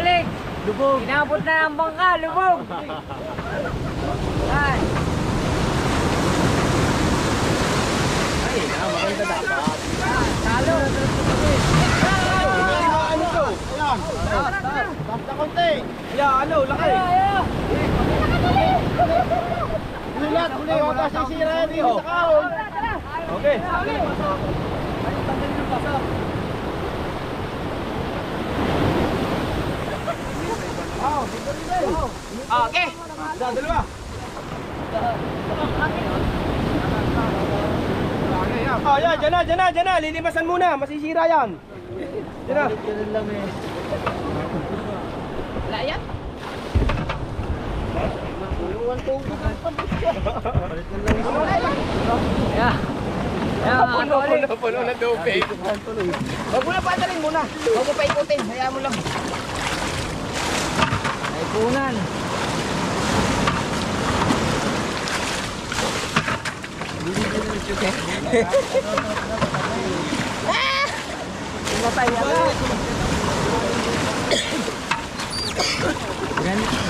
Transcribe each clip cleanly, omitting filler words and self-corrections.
ulit. Lubog. Inabot na ang bangka, lubog. Ay. Ay, maganda dapat. Talo. Ano to? Ayan. Basta konti. Ayan, ano, laki. Hulat, huli. Wala sisira yan dito sa kahon. Okay. Okay. Dalawa. Oh, yan, dyan na. Lilimasan muna, masisira yan. Dyan na. Wala yan? Yeah. Puno na tubig. Huwag mo na patalin muna. Huwag mo pa ikutin. Hayaan mo lang. Ay punan.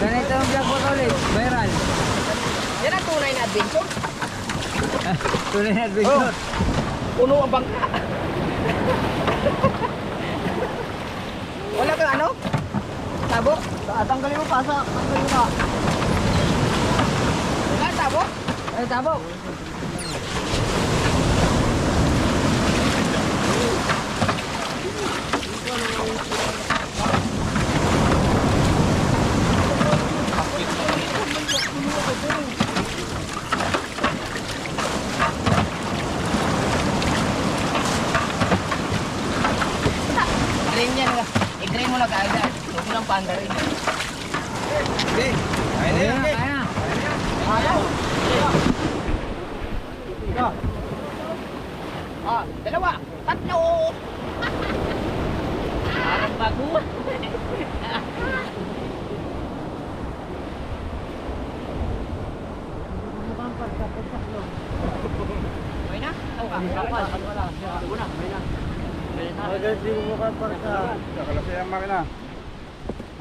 Ganito ang vlog ko ulit. Viral. Yan ang tunay na adventure. Tunay na adventure. Puno ang bangka. Wala kang ano? Tabok? Tanggalin mo pasa. Tanggalin mo na. Wala tabok? Ay tabok. Green yan. I-green mo na kaagad. Huwag mo lang panda rin. Okay. Kaya na yan. Kaya na. Dalawa. Tatlo. Parang bago. Okay na? Agad di mo makaparka. Kakalasi ang makina.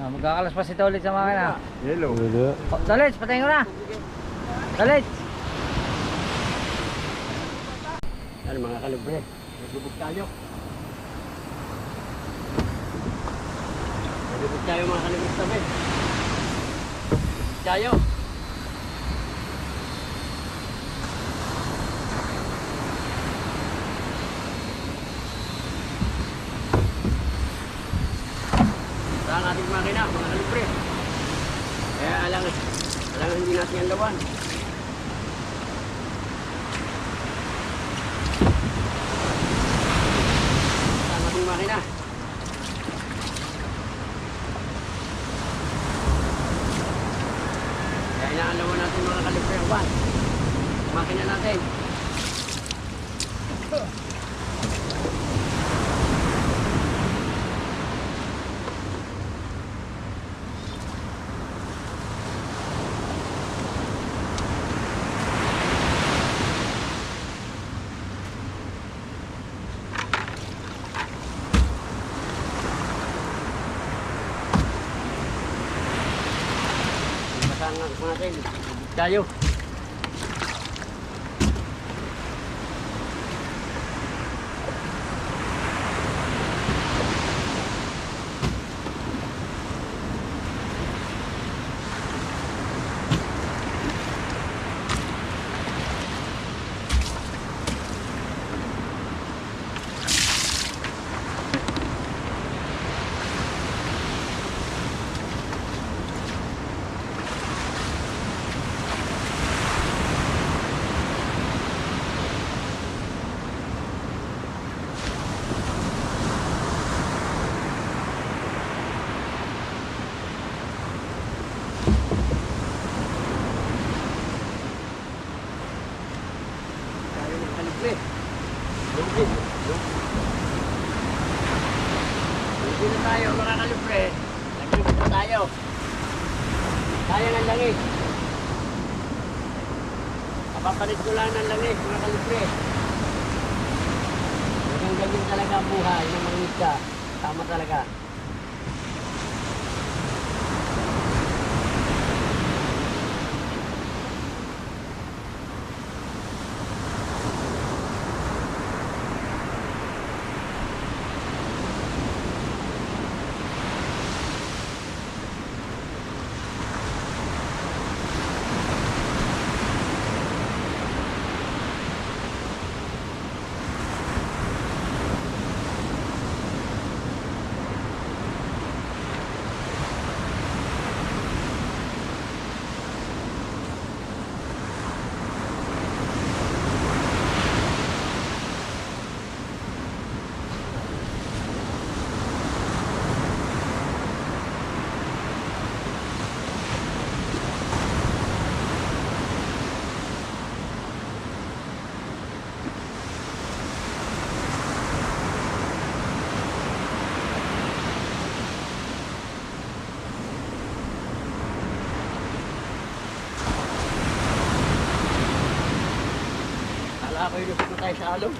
Magkakalas pa si Tolits sa makina. Yellow. Oh, Tolits, patayin ko na. Tolits. Ano mga kalibre? Naglubog tayo. Naglubog tayo mga kalibre tabi. Tayo. Ang ating makina, mga kalibre. Kaya alangan hindi natin ang lawan. Ang ating makina. Kaya inaalawan natin mga kalibre ang van. Makina natin. Natin tayo. Hindi na tayo mga kalibre. Nagkikita na tayo. Sayang ang langis. Kapapalit ko lang ng langis mga kalibre. Ganyan talaga ang buhay ng mga isda. Tama talaga. tayo sa alon.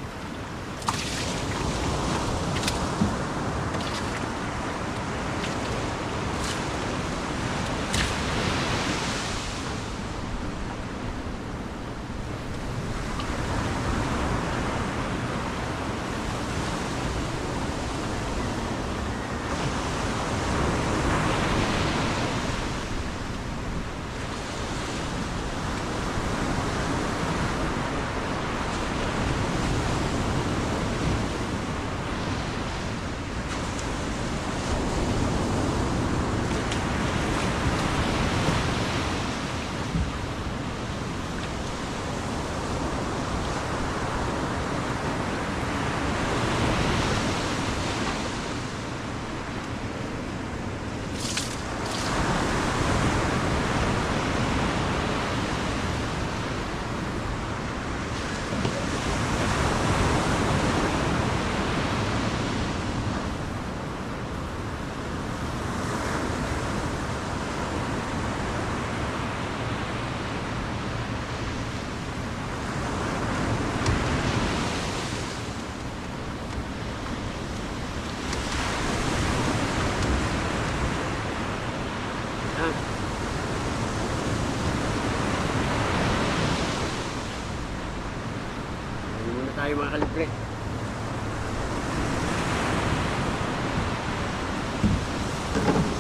Hindi muna tayo mga kalibre.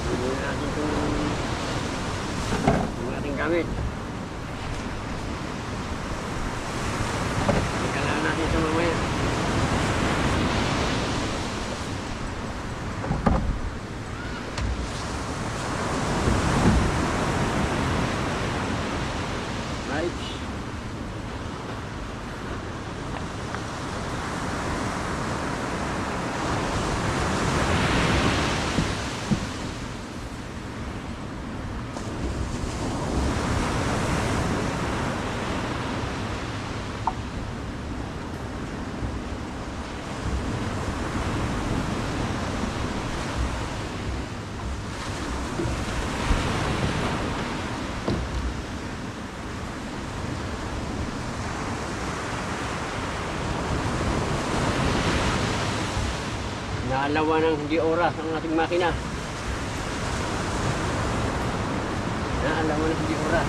Hindi muna natin itong ating gamit. Kailangan natin ito mamaya. Right. Naalawa ng hindi oras ang ating makina. Naalawa ng hindi oras.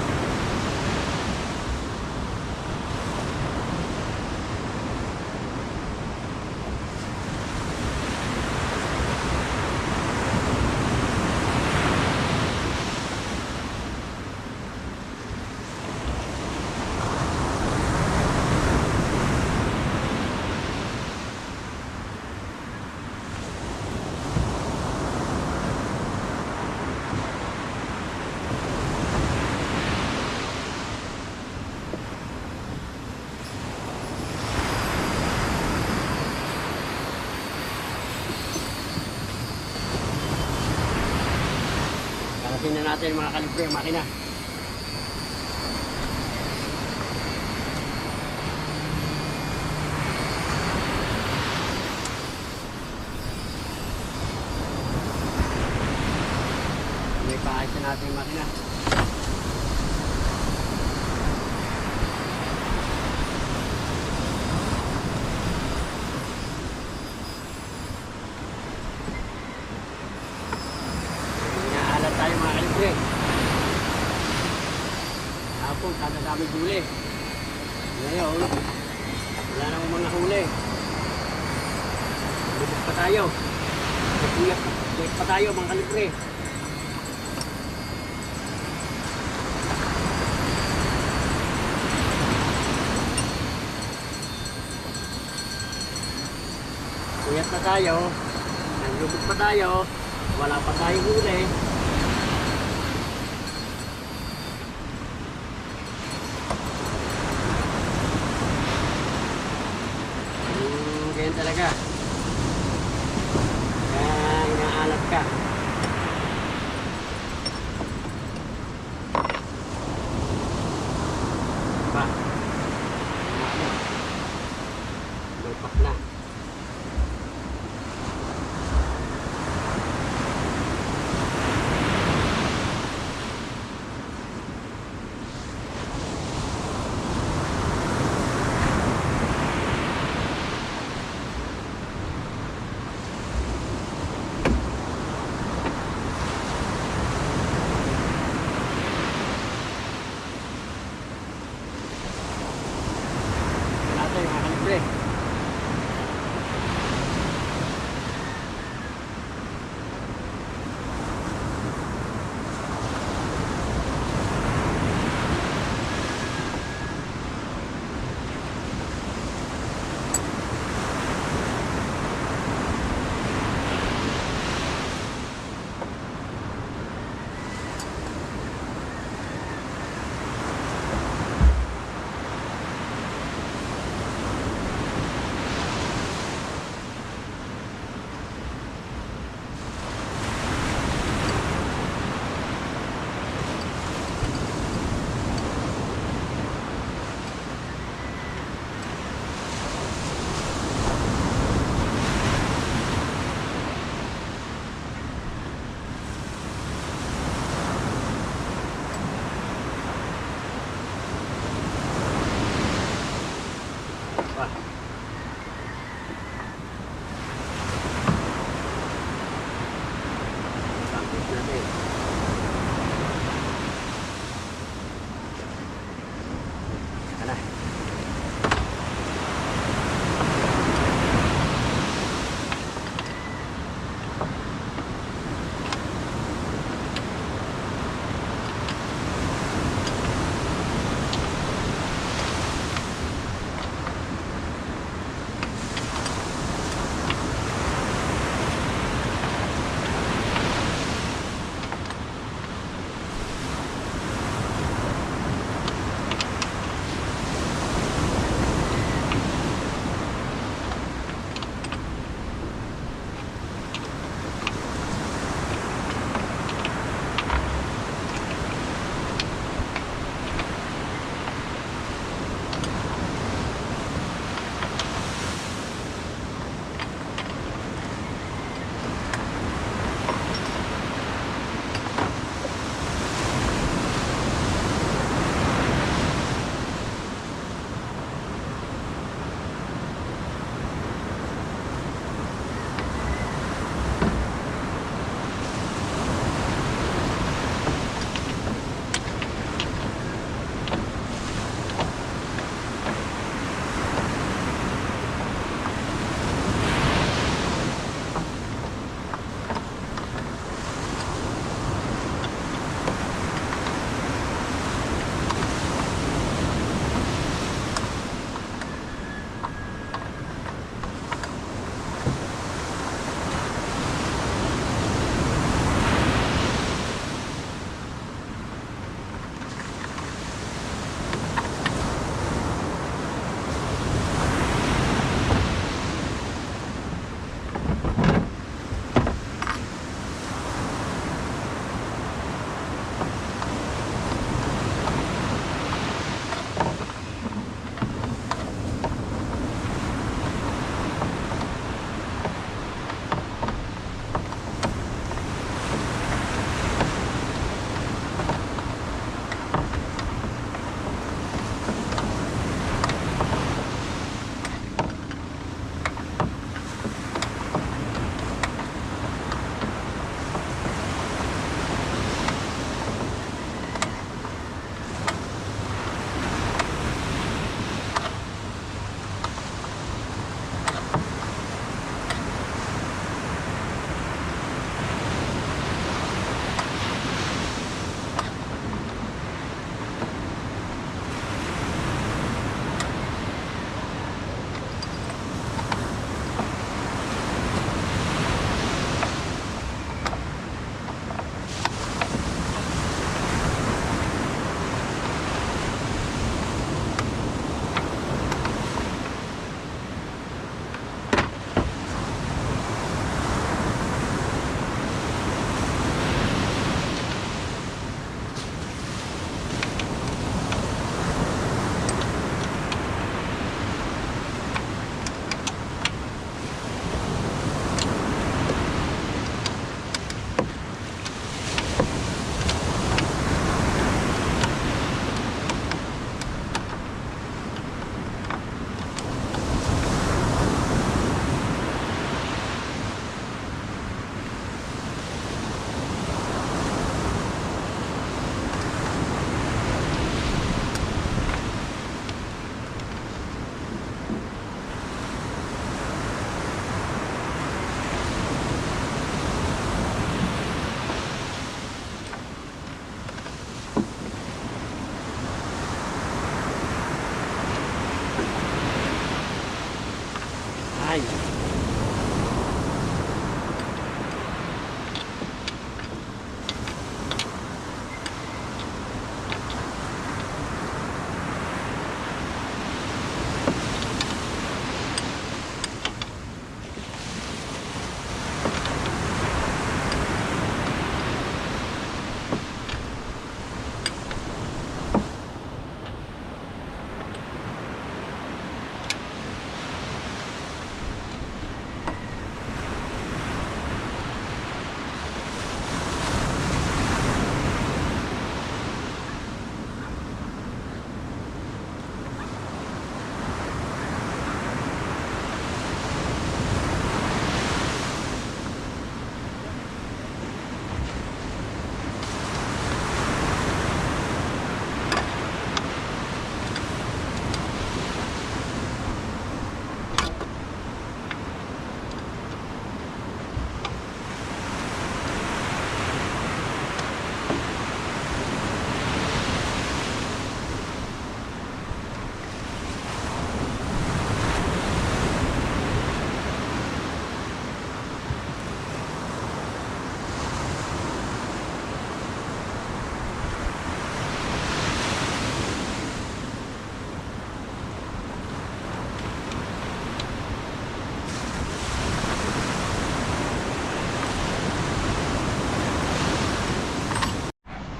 Karasin na natin mga kalibre ang makina. May paayos na natin ang makina. Inaalat tayo mga kalibre. Hapon, kadadami huli. Ngayon, wala nang mga huli. Lubog pa tayo. Lubog pa tayo mga kalibre. Uyat na tayo. Naglubog pa tayo. Wala pa tayong huli. Ganyan talaga. Kaya inaalat ka. Ba? Malpak na.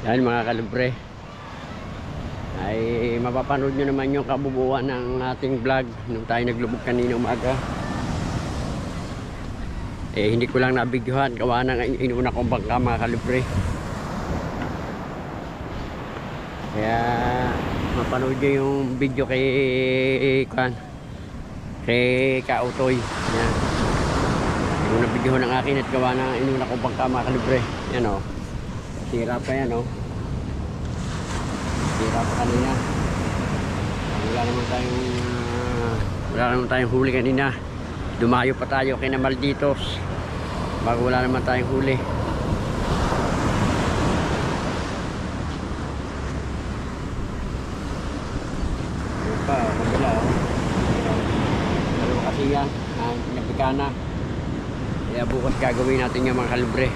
Yan mga kalibre, ay mapapanood nyo naman yung kabubuan ng ating vlog nung tayo naglubog kanina umaga. Hindi ko lang nabidyohan, gawa ng inuna kong bangka mga kalibre. Kaya mapanood nyo yung video kay Kautoy. Yan, yung nabidyohan ng akin at gawa ng inuna kong bangka mga kalibre. Yan o, sira pa yan o. Sira pa kanina. Wala naman tayong huli kanina. Dumayo pa tayo kay na Malditos bago wala naman tayong huli. Ano pa, kabila o. Pero kasi yan, pinapikana. Kaya bukas gagawin natin yung mga kalibre.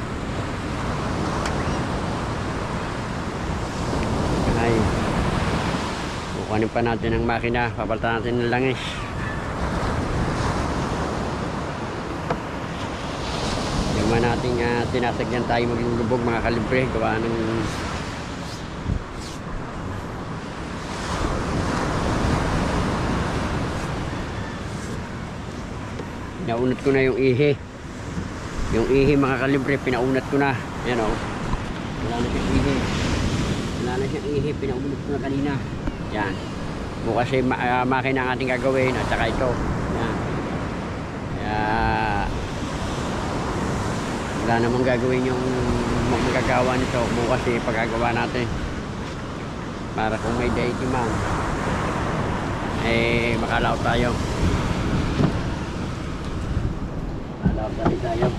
Ay, kukunin pa natin ang makina, papalitan natin ng langis. Yung mga nating tinasagyan tayo maglulubog mga kalibre, gawa ng naunat ko na yung ihi. Yung ihi mga kalibre, pinaunat ko na. Yan o, wala na siyang ihi. Wala na siyang ihi, pinaunat ko na kanina. Yan, bukas ay makina ang ating gagawin at saka ito. Yan, kaya wala namang gagawin yung magagawa nito. Bukas ay pagagawa natin para kung may daity man makalaot tayo. Makalaot tayo.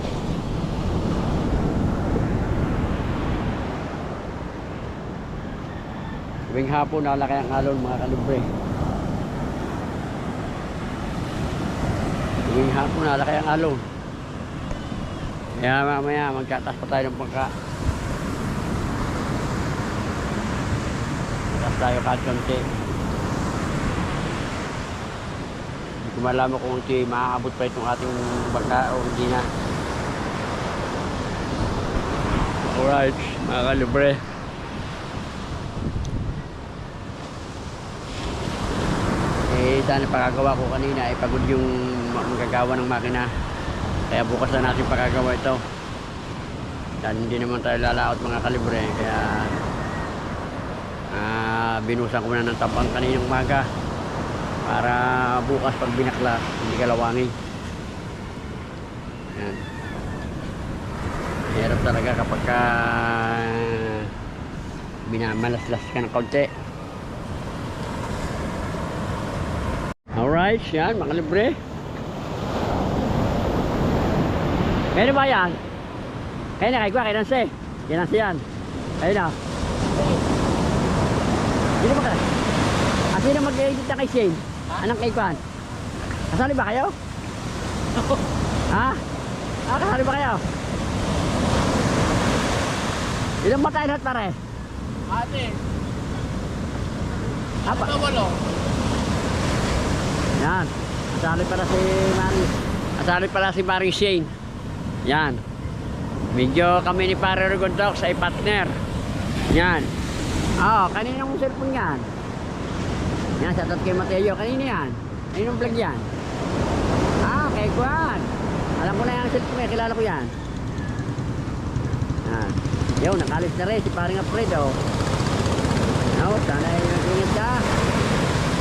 Tuwing hapon nalaki ang alon mga kalibre. Tuwing hapon nalaki ang alon. Kaya mamaya magkatas pa tayo ng pangka. Magkatas tayo kahit konti. Hindi ko malaman kung maaabot pa itong ating bangka o hindi na. Alright mga kalibre, dahil pagkagawa ko kanina ay pagod yung magagawa ng makina. Kaya bukas na natin pagkagawa ito. Dahil hindi naman tayo lalaot mga kalibre. Kaya binusan ko na ng tapang kaninang umaga para bukas pag binakla hindi kalawangin. Yan. Hirap talaga kapag binamalaslas ka ng kaunti. Alright, yan mga kalibre. Kaya ba yan? Kaya na kay Nancy. Yan Nancy yan. Kaya na. Sino ba ka? Sino mag-edit na kay Shane? Anong kay Kwan? Kasali ba kayo? Ha? Kasali ba kayo? Ilang ba tayo lahat pare? Ate. Apa? Walo. Yan. Kasali pala si Maring. Kasali pala si Maring Shane. Yan. Medyo kami ni Pare Rigondox ay partner. Yan. Kaninang cellphone yan? Yan, shoutout kay Mateo. Kanina yan? Kaninang vlog yan? Kay Juan. Alam ko na yung cellphone eh. Kilala ko yan. Yan. Yo, nakalis na rin si Paring Alfredo. Sana ay nag-ingat ka.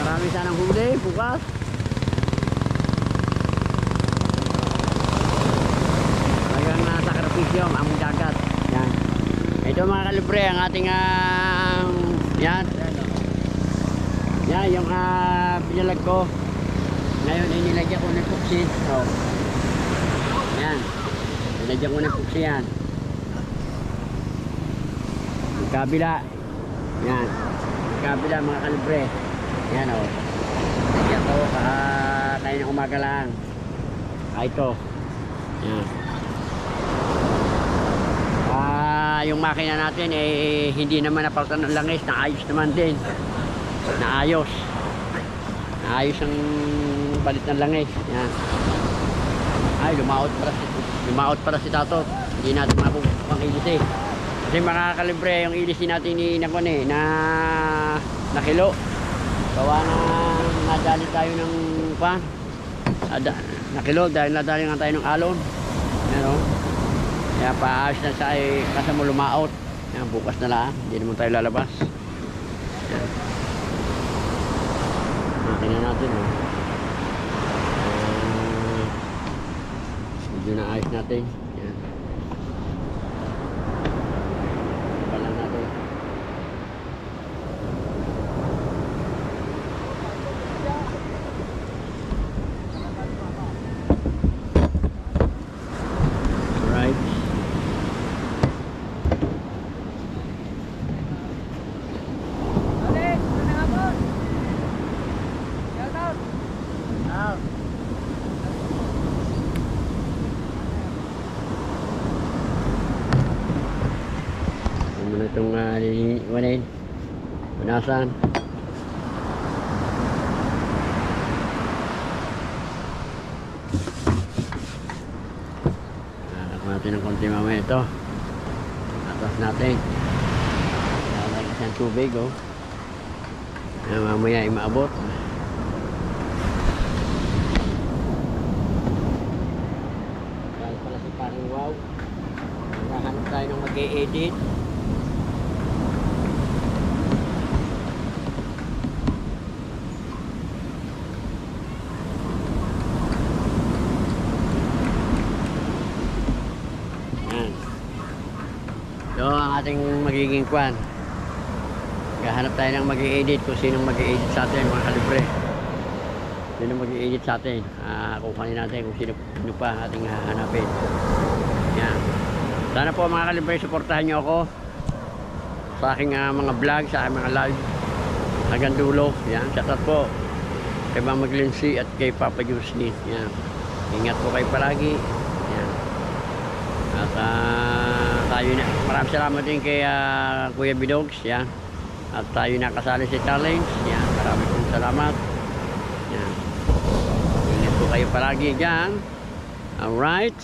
Marami sanang huli bukas. Ang dagat. Yan. Ito mga kalibre ang ating yan. Yan yung binalag ko. Ngayon ay nilagyan ko ng epoxy. Yan. Nilagyan ko ng epoxy yan. Yung kabila. Yan. Yung kabila mga kalibre. Yan o. Nilagyan ko kain ng umaga lang. Ito. Yan. Yung makina natin hindi naman napalitan ng langis, naayos naman din. Naayos ang palit ng langis. Yan. Ay, lumaot para si Tato. Hindi natin mapupangkilit eh. Kasi makakalibre yung ilisin natin ni Nakon eh, na kilo. Gawa na nadali tayo ng pan. Na kilo dahil nadali nga tayo ng alon. Ano? Kaya paayos na sa ay kasama lumaot. Yan, bukas na lang, hindi naman tayo lalabas. Yan. Tingnan natin oh. Medyo naayos natin. Yan. Palang natin. Alright. Alex, ano hapon? Shout out. Out. Ano na itong liliniwanin? Punasan. Nakakot natin ng konti mamaya ito. Atas natin. Lalagay kasi ang tubig oh. Mamaya ay maabot. Dahil pala si parang wow. Naghahanap tayo ng mag-e-edit. Yan. So ang ating magiging kwan. Naghahanap tayo ng mag-e-edit kung sinong mag-e-edit sa atin mga kalibre. Sino mag-i-edit sa atin, kukuhanin natin kung sino pa ating hahanapin. Yan. Sana po mga kalibre, suportahan nyo ako sa aking mga vlog, sa aking mga live hanggang dulo. Yan, shoutout po kay Mama Glency at kay Papa Justin. Yan. Ingat po kayo palagi. Yan. At tayo na, maraming salamat din kay Kuya Bidogs. Yan. At tayo nakasali si challenge. Yan, maraming pong salamat. Yan. Ingat po kayo palagi dyan. Alright.